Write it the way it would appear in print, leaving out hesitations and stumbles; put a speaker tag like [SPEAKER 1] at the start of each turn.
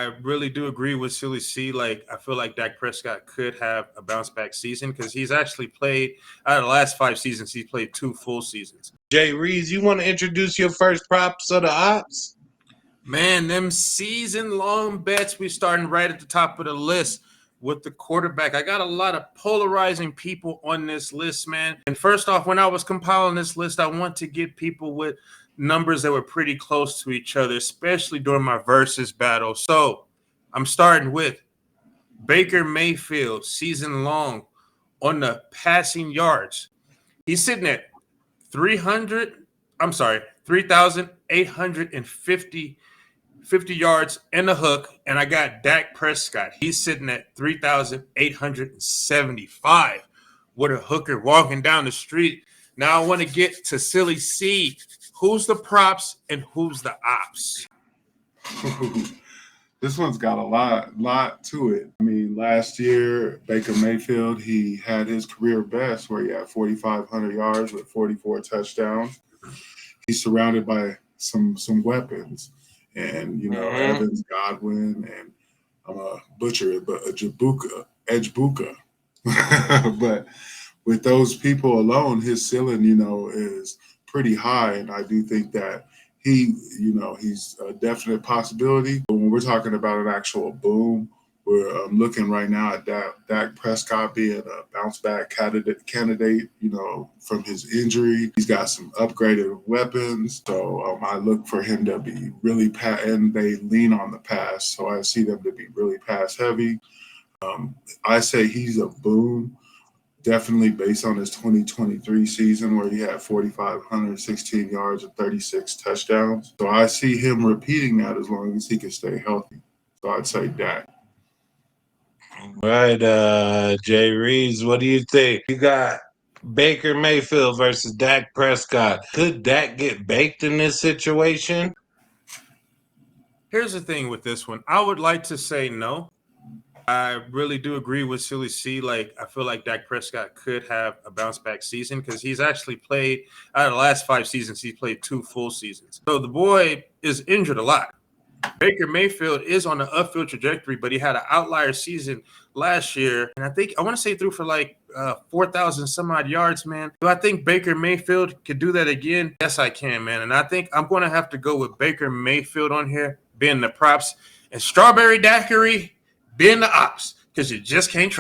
[SPEAKER 1] I really do agree with Silly C. Like, I feel like Dak Prescott could have a bounce back season because he's actually played out of the last 5 seasons, he's played 2 full seasons.
[SPEAKER 2] Jay Reeves, you want to introduce your first props of the ops?
[SPEAKER 1] Man, them season long bets, we starting right at the top of the list with the quarterback. I got a lot of polarizing people on this list, man. And first off, when I was compiling this list, I want to get people with numbers that were pretty close to each other, especially during my versus battle. So I'm starting with Baker Mayfield, season long on the passing yards. He's sitting at 3,850 yards and a hook, and I got Dak Prescott. He's sitting at 3,875 with a hooker walking down the street. Now I want to get to Silly C. Who's the props and who's the ops?
[SPEAKER 3] This one's got a lot to it. I mean, last year, Baker Mayfield, he had his career best where he had 4,500 yards with 44 touchdowns. He's surrounded by some weapons. And, Evans, Godwin, and I'm a butcher, but Edgebuka. But with those people alone, his ceiling, is pretty high. And I do think that he's a definite possibility. But when we're talking about an actual boom, we're looking right now at Dak Prescott being a bounce back candidate, from his injury. He's got some upgraded weapons. So I look for him to be really and they lean on the pass. So I see them to be really pass heavy. I say he's a boom. Definitely based on his 2023 season where he had 4,516 yards and 36 touchdowns. So I see him repeating that as long as he can stay healthy. So I'd say Dak.
[SPEAKER 2] All right, Jay Reeves, what do you think? You got Baker Mayfield versus Dak Prescott. Could Dak get baked in this situation?
[SPEAKER 1] Here's the thing with this one. I would like to say no. I really do agree with Silly C. Like, I feel like Dak Prescott could have a bounce back season because he's actually played out of the last 5 seasons, he's played 2 full seasons. So the boy is injured a lot. Baker Mayfield is on an upfield trajectory, but he had an outlier season last year. And I want to say threw for like 4,000 some odd yards, man. Do I think Baker Mayfield could do that again? Yes, I can, man. And I think I'm going to have to go with Baker Mayfield on here, being the props, and Strawberry Daiquiri being the ops, because you just can't trust him.